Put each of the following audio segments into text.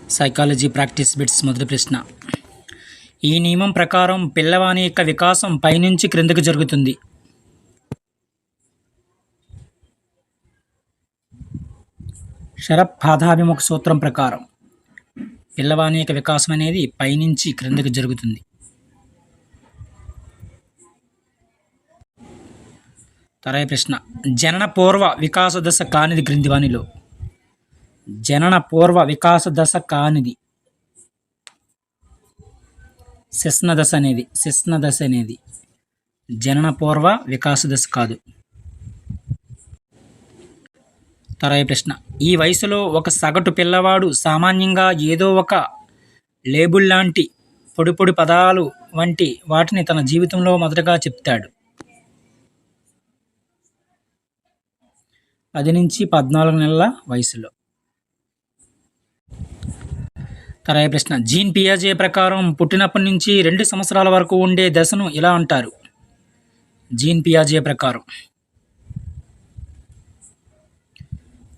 Psychology practice bits మొదటి ప్రశ్న. ఈ నియమం ప్రకారం పిల్లవాని యొక్క వికాసం పైనుంచి క్రిందకు జరుగుతుంది. షరప్ పాదాభిముఖ సూత్రం ప్రకారం పిల్లవాని యొక్క వికాసం అనేది పైనుంచి క్రిందకు జరుగుతుంది. తరువాయి ప్రశ్న. జనన పూర్వ వికాస దశ కానిది క్రింది వానిలో. జనన పూర్వ వికాస దశ కానిది శిశ్న దశ అనేది జనన పూర్వ వికాస దశ కాదు. తరువాయి ప్రశ్న. ఈ వయసులో ఒక సగటు పిల్లవాడు సామాన్యంగా ఏదో ఒక లేబుల్ లాంటి పొడి పొడి పదాలు వంటి వాటిని తన జీవితంలో మొదటగా చెప్తాడు. 10 నుంచి 14 నెలల వయసులో. తరువాయి ప్రశ్న. జీన్ పియాజే ప్రకారం పుట్టినప్పటి నుంచి 2 సంవత్సరాల వరకు ఉండే దశను ఇలా అంటారు. జీన్ పియాజే ప్రకారం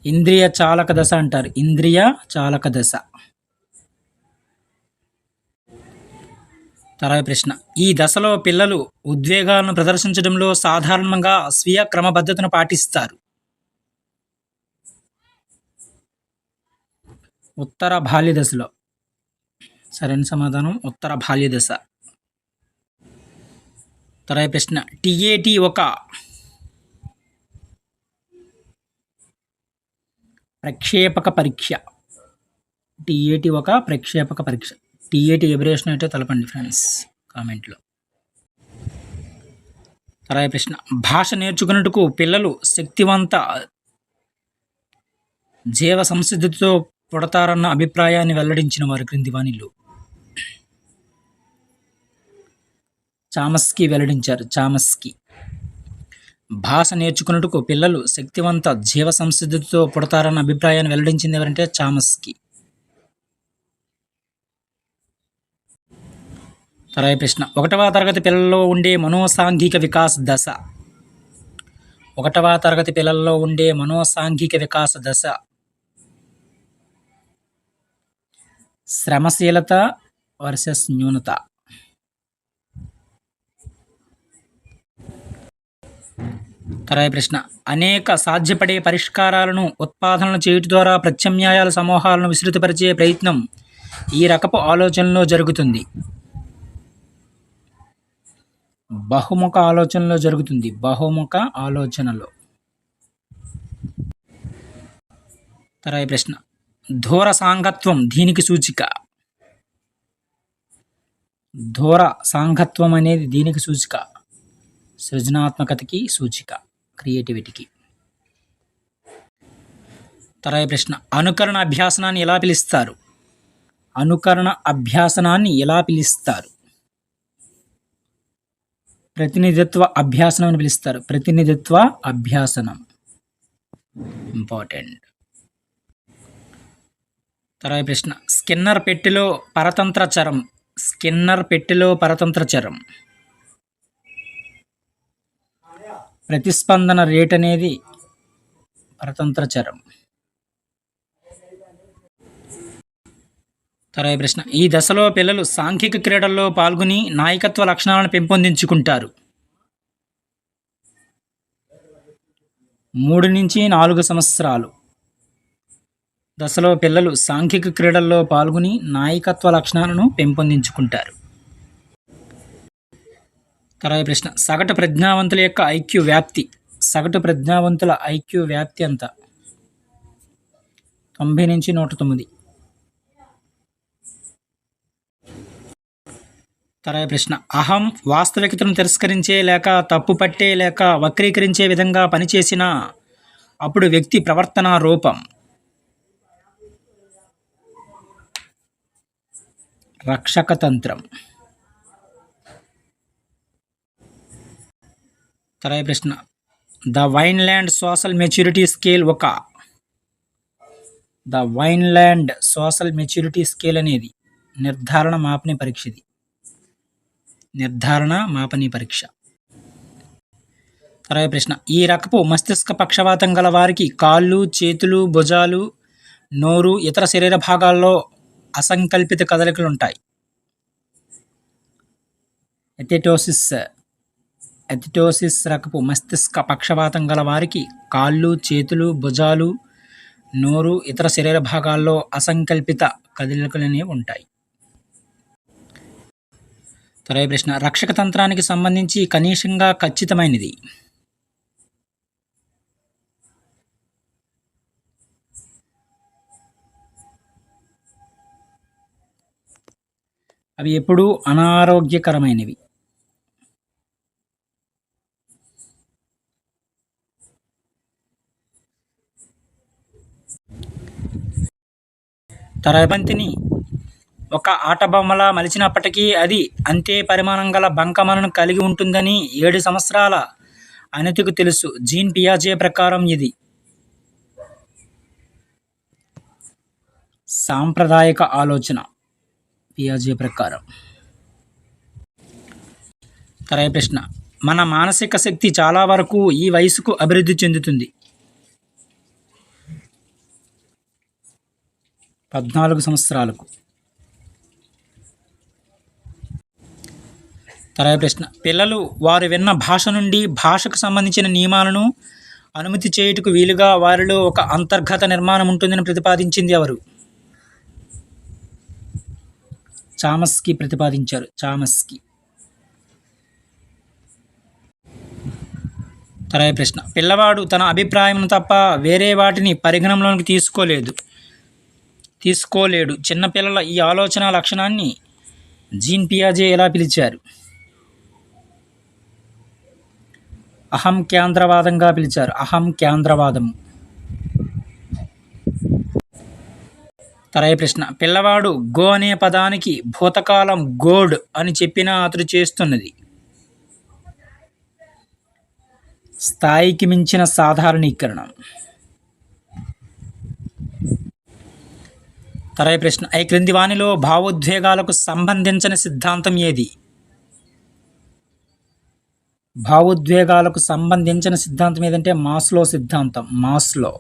ఇంద్రియ చాలక దశ అంటారు. ఇంద్రియ చాలక దశ. తరువాయి ప్రశ్న. ఈ దశలో పిల్లలు ఉద్వేగాలను ప్రదర్శించడంలో సాధారణంగా స్వీయ క్రమబద్ధతను పాటిస్తారు. ఉత్తర బాల్య దశలో. సరైన సమాధానం ఉత్తర బాల్య దశ. తరువాయి ప్రశ్న. టిఏటి ఒక ప్రక్షేపక పరీక్ష. టిఏటి ఒక ప్రక్షేపక పరీక్ష. టిఏటి ఎబ్రేషన్ అయితే తెలపండి ఫ్రెండ్స్ కామెంట్లో. తరువాయి ప్రశ్న. భాష నేర్చుకున్నట్టుకు పిల్లలు శక్తివంత జీవ సంసిద్ధితో పుడతారన్న అభిప్రాయాన్ని వెల్లడించిన వారు క్రింది వానిలో. చామస్కీ వెల్లడించారు. చామస్కీ. భాష నేర్చుకున్నట్టుకు పిల్లలు శక్తివంత జీవ సంసిద్ధితో పుడతారన్న అభిప్రాయాన్ని వెల్లడించింది ఎవరంటే చామస్కీ. తరువాయి ప్రశ్న. 1వ తరగతి పిల్లల్లో ఉండే మనోసాంఘిక వికాస దశ. 1వ తరగతి పిల్లల్లో ఉండే మనోసాంఘిక వికాస దశ శ్రమశీలత వర్సెస్ న్యూనత. తరువాయి ప్రశ్న. అనేక సాధ్యపడే పరిష్కారాలను ఉత్పాదనలు చేయటం ద్వారా ప్రత్యామ్నాయాల సమూహాలను విస్తృతపరిచే ప్రయత్నం ఈ రకపు ఆలోచనలో జరుగుతుంది. బహుముఖ ఆలోచనలో జరుగుతుంది. బహుముఖ ఆలోచనలో. తరువాయి ప్రశ్న. ధూర సాంగత్వం దీనికి సూచిక. ధూర సాంగత్వం అనేది దీనికి సూచిక. సృజనాత్మకతకి సూచిక. క్రియేటివిటీకి. తరువాయి ప్రశ్న. అనుకరణ అభ్యాసనాన్ని ఎలా పిలుస్తారు. అనుకరణ అభ్యాసనాన్ని ఎలా పిలుస్తారు. ప్రతినిధిత్వ అభ్యాసనం అని పిలుస్తారు. ప్రతినిధిత్వ అభ్యాసనం ఇంపార్టెంట్. తరువాయి ప్రశ్న. స్కిన్నర్ పెట్టెలో పరతంత్ర చరం. స్కిన్నర్ పెట్టెలో పరతంత్ర చరం. ప్రతిస్పందన రేట్ అనేది పరతంత్ర చరం. తరువాయి ప్రశ్న. ఈ దశలో పిల్లలు సాంఘిక క్రీడల్లో పాల్గొని నాయకత్వ లక్షణాలను పెంపొందించుకుంటారు. 3 నుంచి 4 సంవత్సరాలు దశలో పిల్లలు సాంఘిక క్రీడల్లో పాల్గొని నాయకత్వ లక్షణాలను పెంపొందించుకుంటారు. తరువాయి ప్రశ్న. సగటు ప్రజ్ఞావంతుల యొక్క ఐక్యూ వ్యాప్తి. సగటు ప్రజ్ఞావంతుల ఐక్యూ వ్యాప్తి ఎంత. 90 నుంచి 109. తరువాయి ప్రశ్న. అహం వాస్తవికతను తిరస్కరించే లేక తప్పుపట్టే లేక వక్రీకరించే విధంగా పనిచేసిన అప్పుడు వ్యక్తి ప్రవర్తన రూపం. రక్షక తంత్రం. తరువాయి ప్రశ్న. The Vineland social maturity scale ఒక. The Vineland social maturity scale అనేది నిర్ధారణ మాపని పరీక్ష. ఇది నిర్ధారణ మాపని పరీక్ష. తరువాయి ప్రశ్న. ఈ రకపు మస్తిష్క పక్షవాతం గల వారికి కాళ్ళు, చేతులు, భుజాలు, నోరు, ఇతర శరీర భాగాల్లో అసంకల్పిత కదలికలు ఉంటాయి. ఎథెటోసిస్ ఎథిటోసిస్ రకపు మస్తిష్క పక్షవాతం గల వారికి కాళ్ళు, చేతులు, భుజాలు, నోరు, ఇతర శరీర భాగాల్లో అసంకల్పిత కదలికలనేవి ఉంటాయి. తర్వాత ప్రశ్న, రక్షక తంత్రానికి సంబంధించి కనీసంగా ఖచ్చితమైనది. అవి ఎప్పుడూ అనారోగ్యకరమైనవి. తరబంతిని ఒక ఆటబొమ్మలా మలిచినప్పటికీ అది అంతే పరిమాణం గల బంకమలను కలిగి ఉంటుందని 7 సంవత్సరాల అనితకు తెలుసు. జీన్ పియాజే ప్రకారం ఇది సాంప్రదాయక ఆలోచన. పియాజే ప్రకారం. తర్వాత ప్రశ్న, మన మానసిక శక్తి చాలా వరకు ఈ వయసుకు అభివృద్ధి చెందుతుంది. 14 సంవత్సరాలకు. తర్వాత ప్రశ్న, పిల్లలు వారు విన్న భాష నుండి భాషకు సంబంధించిన నియమాలను అనుమతి చేయుటకు వీలుగా వారిలో ఒక అంతర్గత నిర్మాణం ఉంటుందని ప్రతిపాదించింది ఎవరు? చామస్కీ ప్రతిపాదించారు. చామస్కీ. తర్వాత ప్రశ్న, పిల్లవాడు తన అభిప్రాయం తప్ప వేరే వాటిని పరిగణనలోకి తీసుకోలేడు. చిన్నపిల్లల ఈ ఆలోచన లక్షణాన్ని జీన్ పియాజే ఎలా పిలిచారు? అహం కేంద్రవాదంగా పిలిచారు. అహం కేంద్రవాదం. తర్వాత ప్రశ్న, పిల్లవాడు గో అనే పదానికి భూతకాలం గోడ్ అని చెప్పినా అతడు చేస్తున్నది స్థాయికి మించిన సాధారణీకరణం. తర్వాత ప్రశ్న, ఈ క్రింది వానిలో భావోద్వేగాలకు సంబంధించిన సిద్ధాంతం ఏది? భావోద్వేగాలకు సంబంధించిన సిద్ధాంతం ఏదంటే మాస్లో సిద్ధాంతం. మాస్లో.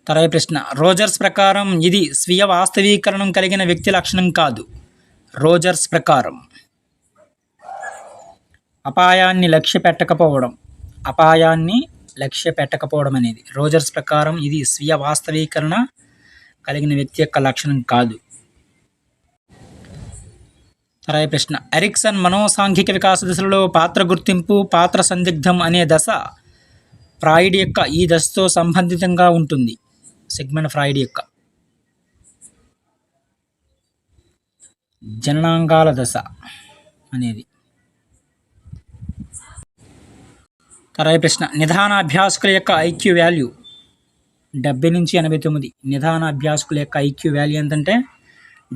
తర్వాత ప్రశ్న, రోజర్స్ ప్రకారం ఇది స్వీయ వాస్తవీకరణం కలిగిన వ్యక్తి లక్షణం కాదు. రోజర్స్ ప్రకారం అపాయాన్ని లక్ష్య పెట్టకపోవడం అనేది రోజర్స్ ప్రకారం ఇది స్వీయ వాస్తవీకరణ కలిగిన వ్యక్తి యొక్క లక్షణం కాదు. తర్వాత ప్రశ్న, ఎరిక్సన్ మనోసాంఘిక వికాస దశలో పాత్ర గుర్తింపు, పాత్ర సందిగ్ధం అనే దశ ఫ్రాయిడ్ యొక్క ఈ దశతో సంబంధితంగా ఉంటుంది. సిగ్మండ్ ఫ్రాయిడ్ యొక్క జననాంగాల దశ అనేది. తర్వాత ప్రశ్న, నిదాన అభ్యాసకుల యొక్క ఐక్యూ వాల్యూ 70 నుంచి 89. నిదాన అభ్యాసకుల యొక్క ఐక్యూ వాల్యూ ఎంతంటే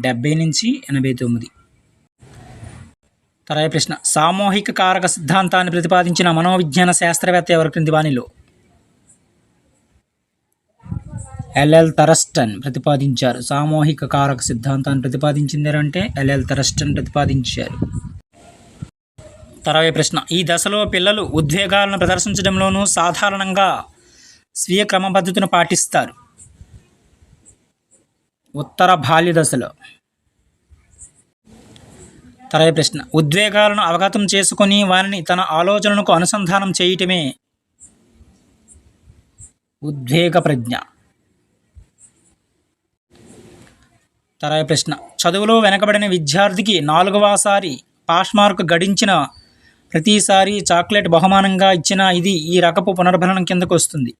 70 నుంచి 89. తర్వాత ప్రశ్న, సామూహిక కారక సిద్ధాంతాన్ని ప్రతిపాదించిన మనోవిజ్ఞాన శాస్త్రవేత్త ఎవరు క్రింది వానిలో? ఎల్ఎల్ థరస్టన్ ప్రతిపాదించారు. సామూహిక కారక సిద్ధాంతాన్ని ప్రతిపాదించింది అంటే ఎల్ఎల్ థరస్టన్ ప్రతిపాదించారు. తర్వాత ప్రశ్న, ఈ దశలో పిల్లలు ఉద్వేగాలను ప్రదర్శించడంలోనూ సాధారణంగా స్వీయ క్రమపద్ధతిని పాటిస్తారు. ఉత్తర బాల్య దశలో. తర్వాత ప్రశ్న, ఉద్వేగాలను అవగతం చేసుకొని వారిని తన ఆలోచనలకు అనుసంధానం చేయటమే ఉద్వేగ ప్రజ్ఞ. తర్వాత ప్రశ్న, చదువులో వెనకబడిన విద్యార్థికి 4వసారి పాస్ మార్క్ గడించిన ప్రతిసారి చాక్లెట్ బహుమానంగా ఇచ్చిన ఇది ఈ రకపు పునర్భరణం కిందకు వస్తుంది.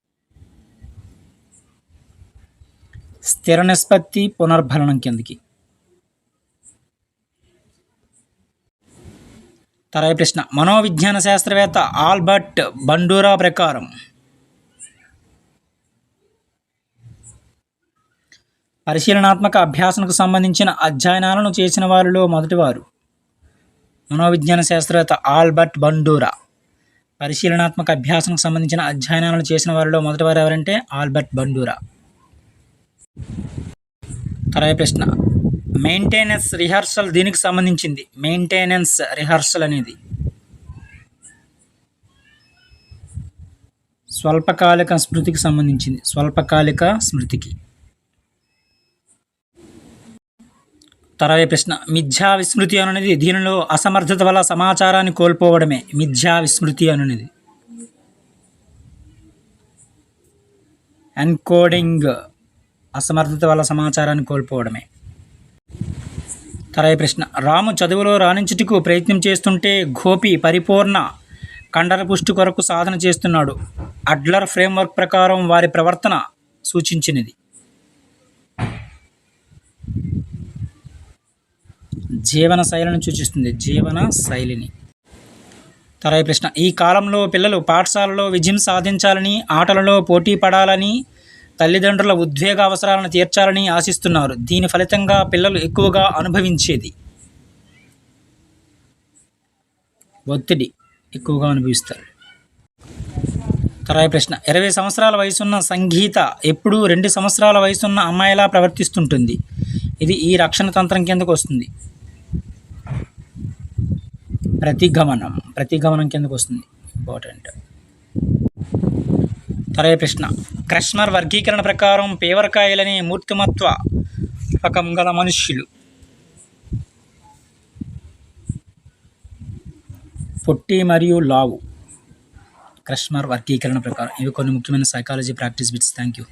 స్థిర నిష్పత్తి పునర్భరణం కిందకి. తర్వాత ప్రశ్న, మనోవిజ్ఞాన శాస్త్రవేత్త ఆల్బర్ట్ బండూరా ప్రకారం పరిశీలనాత్మక అభ్యాసనకు సంబంధించిన అధ్యయనాలను చేసిన వారిలో మొదటివారు. మనోవిజ్ఞాన శాస్త్రవేత్త ఆల్బర్ట్ బండూరా పరిశీలనాత్మక అభ్యాసనకు సంబంధించిన అధ్యయనాలను చేసిన వారిలో మొదటివారు ఎవరంటే ఆల్బర్ట్ బండూరా. తర్వాత ప్రశ్న, మెయింటెనెన్స్ రిహార్సల్ దీనికి సంబంధించింది. మెయింటెనెన్స్ రిహార్సల్ అనేది స్వల్పకాలిక స్మృతికి సంబంధించింది. స్వల్పకాలిక స్మృతికి. తర్వాయి ప్రశ్న మిథ్యా విస్మృతి అనేది దీనిలో అసమర్థత వల్ల సమాచారాన్ని కోల్పోవడమే మిథ్యా విస్మృతి అనేది. ఎన్కోడింగ్ అసమర్థత వల్ల సమాచారాన్ని కోల్పోవడమే. తర్వాయి ప్రశ్న రాము చదువులో రాణించుటకు ప్రయత్నం చేస్తుంటే గోపి పరిపూర్ణ కండర పుష్టి కొరకు సాధన చేస్తున్నాడు. అడ్లర్ ఫ్రేమ్వర్క్ ప్రకారం వారి ప్రవర్తన సూచించినది. జీవన శైలిని సూచిస్తుంది. జీవన శైలిని. తర్వాయి ప్రశ్న ఈ కాలంలో పిల్లలు పాఠశాలలో విజయం సాధించాలని, ఆటలలో పోటీ పడాలని, తల్లిదండ్రుల ఉద్వేగ అవసరాలను తీర్చాలని ఆశిస్తున్నారు. దీని ఫలితంగా పిల్లలు ఎక్కువగా అనుభవించేది ఒత్తిడి ఎక్కువగా అనుభవిస్తారు. తర్వాయి ప్రశ్న 20 సంవత్సరాల వయసున్న సంగీత ఎప్పుడూ 2 సంవత్సరాల వయసున్న అమ్మాయిలా ప్రవర్తిస్తుంటుంది. ఇది ఈ రక్షణ తంత్రం కిందకు వస్తుంది. ప్రతిగమనం కిందకు వస్తుంది. ఇంపార్టెంట్. తర్వాయి ప్రశ్న క్రష్మర్ వర్గీకరణ ప్రకారం పేవర్కాయలనే మూర్తిమత్వ రకం గల మనుష్యులు పొట్టి మరియు లావు. క్రష్మర్ వర్గీకరణ ప్రకారం. ఇవి కొన్ని ముఖ్యమైన psychology practice bits. Thank you.